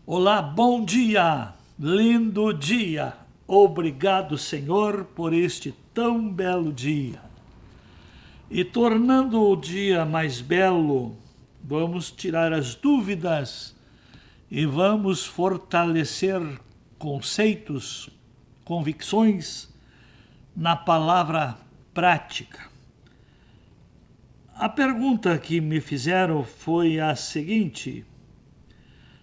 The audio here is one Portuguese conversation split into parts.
Olá, bom dia, lindo dia. Obrigado, Senhor, por este tão belo dia. E tornando o dia mais belo, vamos tirar as dúvidas e vamos fortalecer conceitos, convicções na palavra prática. A pergunta que me fizeram foi a seguinte: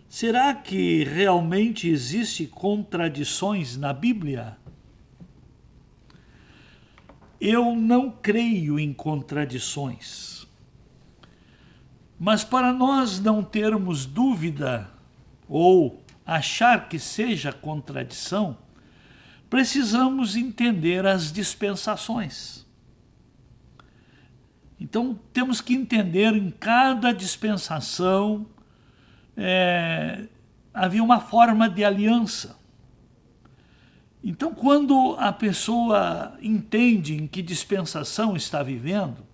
será que realmente existem contradições na Bíblia? Eu não creio em contradições. Mas para nós não termos dúvida ou achar que seja contradição, precisamos entender as dispensações. Então temos que entender em cada dispensação havia uma forma de aliança. Então, quando a pessoa entende em que dispensação está vivendo,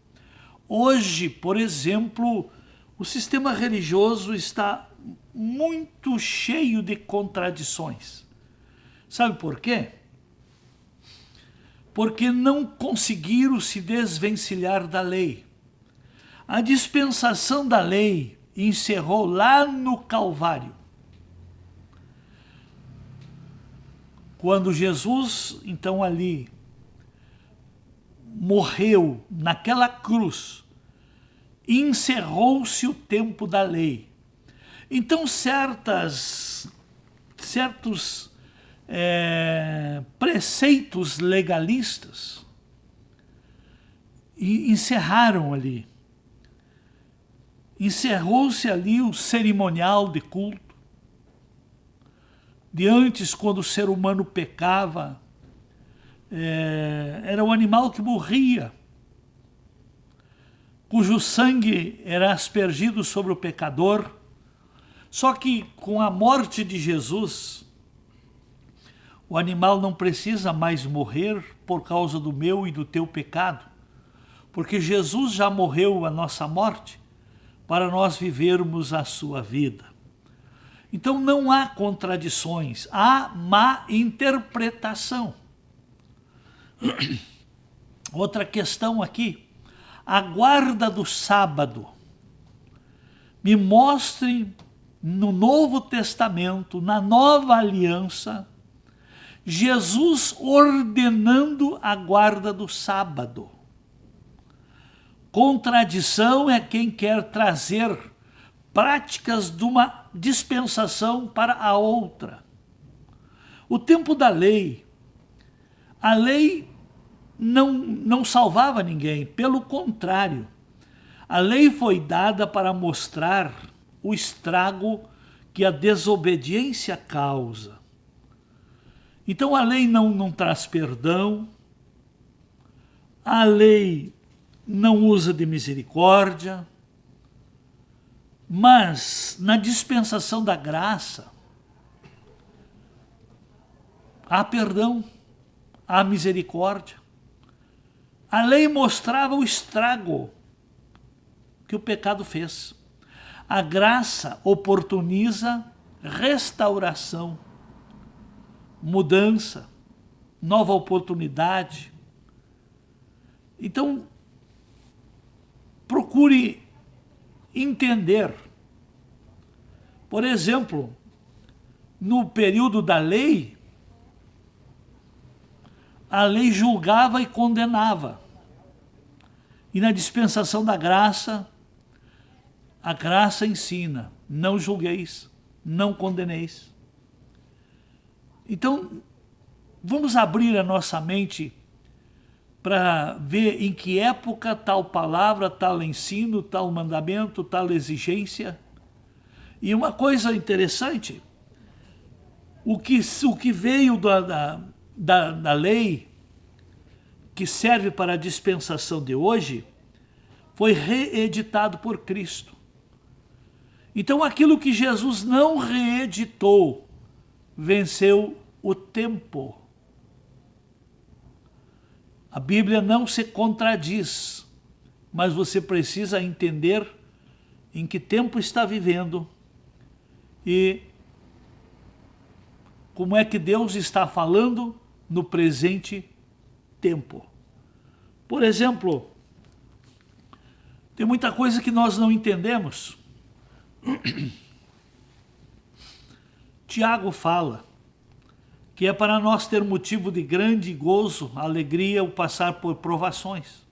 hoje, por exemplo, o sistema religioso está muito cheio de contradições. Sabe por quê? Porque não conseguiram se desvencilhar da lei. A dispensação da lei encerrou lá no Calvário. Quando Jesus, então, ali morreu naquela cruz, encerrou-se o tempo da lei. Então, certos preceitos legalistas encerraram ali. Encerrou-se ali o cerimonial de culto. De antes, quando o ser humano pecava, era o animal que morria, cujo sangue era aspergido sobre o pecador. Só que com a morte de Jesus, o animal não precisa mais morrer por causa do meu e do teu pecado, porque Jesus já morreu a nossa morte para nós vivermos a sua vida. Então não há contradições, há má interpretação. Outra questão aqui, a guarda do sábado. Me mostrem no Novo Testamento, na Nova Aliança, Jesus ordenando a guarda do sábado. Contradição é quem quer trazer práticas de uma dispensação para a outra. O tempo da lei, a lei não salvava ninguém, pelo contrário, a lei foi dada para mostrar o estrago que a desobediência causa. Então a lei não traz perdão, a lei não usa de misericórdia, mas na dispensação da graça, há perdão, há misericórdia. A lei mostrava o estrago que o pecado fez. A graça oportuniza restauração, mudança, nova oportunidade. Então, procure entender. Por exemplo, no período da lei, a lei julgava e condenava. E na dispensação da graça, a graça ensina: não julgueis, não condeneis. Então, vamos abrir a nossa mente para ver em que época tal palavra, tal ensino, tal mandamento, tal exigência. E uma coisa interessante, o que veio da lei, que serve para a dispensação de hoje, foi reeditado por Cristo. Então aquilo que Jesus não reeditou, venceu o tempo. A Bíblia não se contradiz, mas você precisa entender em que tempo está vivendo e como é que Deus está falando no presente tempo. Por exemplo, tem muita coisa que nós não entendemos. Tiago fala que é para nós ter motivo de grande gozo, alegria, o passar por provações.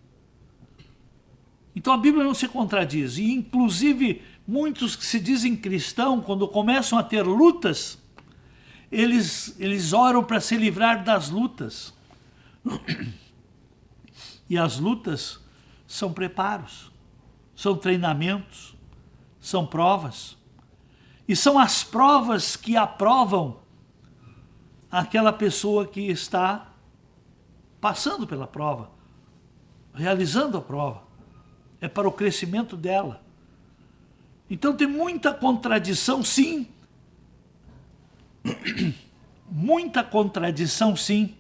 Então a Bíblia não se contradiz. E inclusive muitos que se dizem cristãos, quando começam a ter lutas, eles oram para se livrar das lutas. E as lutas são preparos, são treinamentos, são provas. E são as provas que aprovam aquela pessoa que está passando pela prova, realizando a prova. É para o crescimento dela. Então tem muita contradição, sim. Muita contradição, sim,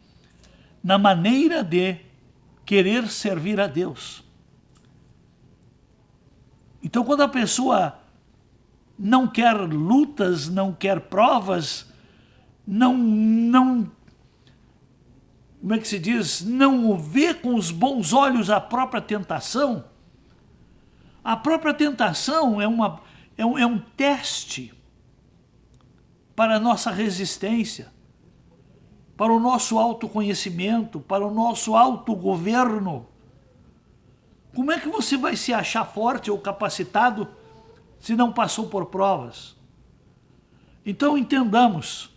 na maneira de querer servir a Deus. Então quando a pessoa não quer lutas, não quer provas, não como é que se diz? Não vê com os bons olhos a própria tentação. A própria tentação é um teste para a nossa resistência, para o nosso autoconhecimento, para o nosso autogoverno. Como é que você vai se achar forte ou capacitado se não passou por provas? Então entendamos.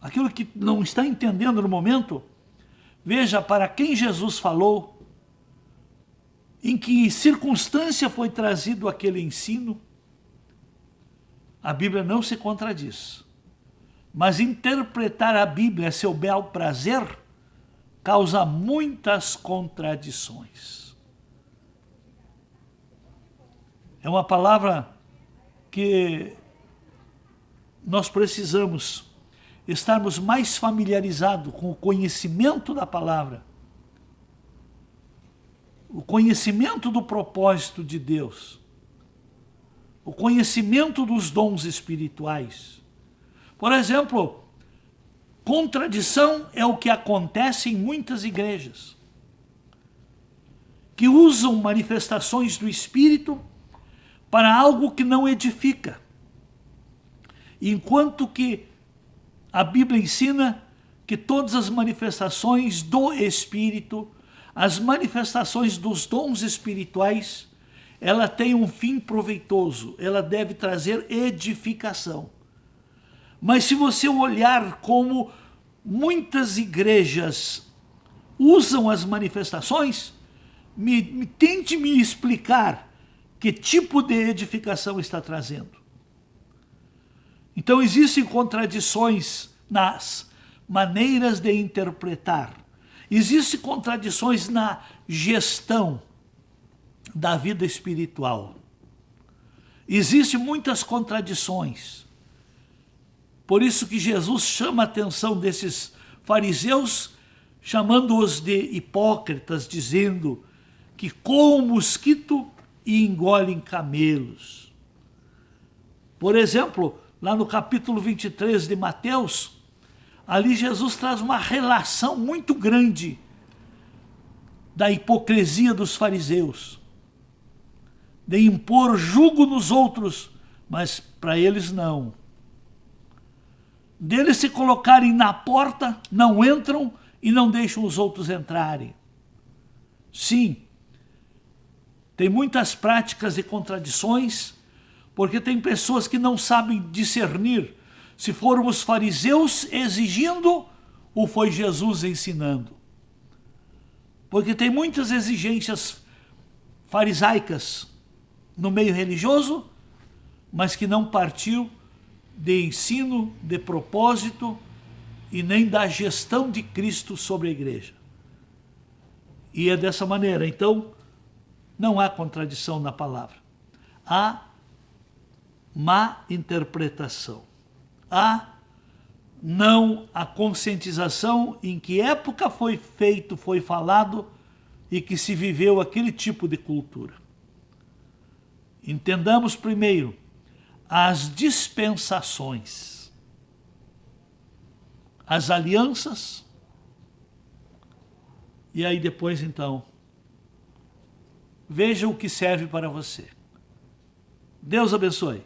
Aquilo que não está entendendo no momento, veja para quem Jesus falou, em que circunstância foi trazido aquele ensino. A Bíblia não se contradiz. Mas interpretar a Bíblia a seu bel prazer causa muitas contradições. É uma palavra que nós precisamos estarmos mais familiarizados com o conhecimento da palavra, o conhecimento do propósito de Deus, o conhecimento dos dons espirituais. Por exemplo, contradição é o que acontece em muitas igrejas, que usam manifestações do Espírito para algo que não edifica, enquanto que a Bíblia ensina que todas as manifestações do Espírito, as manifestações dos dons espirituais, ela tem um fim proveitoso, ela deve trazer edificação. Mas se você olhar como muitas igrejas usam as manifestações, tente me explicar que tipo de edificação está trazendo. Então existem contradições nas maneiras de interpretar. Existem contradições na gestão da vida espiritual. Existem muitas contradições. Por isso que Jesus chama a atenção desses fariseus, chamando-os de hipócritas, dizendo que comem mosquito e engolem camelos. Por exemplo, lá no capítulo 23 de Mateus, ali Jesus traz uma relação muito grande da hipocrisia dos fariseus, de impor jugo nos outros, mas para eles não. Deles se colocarem na porta, não entram e não deixam os outros entrarem. Sim, tem muitas práticas e contradições, porque tem pessoas que não sabem discernir se foram os fariseus exigindo ou foi Jesus ensinando. Porque tem muitas exigências farisaicas no meio religioso, mas que não partiu de ensino, de propósito e nem da gestão de Cristo sobre a igreja. E é dessa maneira. Então, não há contradição na palavra. Há má interpretação. Há não a conscientização em que época foi feito, foi falado e que se viveu aquele tipo de cultura. Entendamos primeiro as dispensações. as alianças, e aí depois então, veja o que serve para você. Deus abençoe.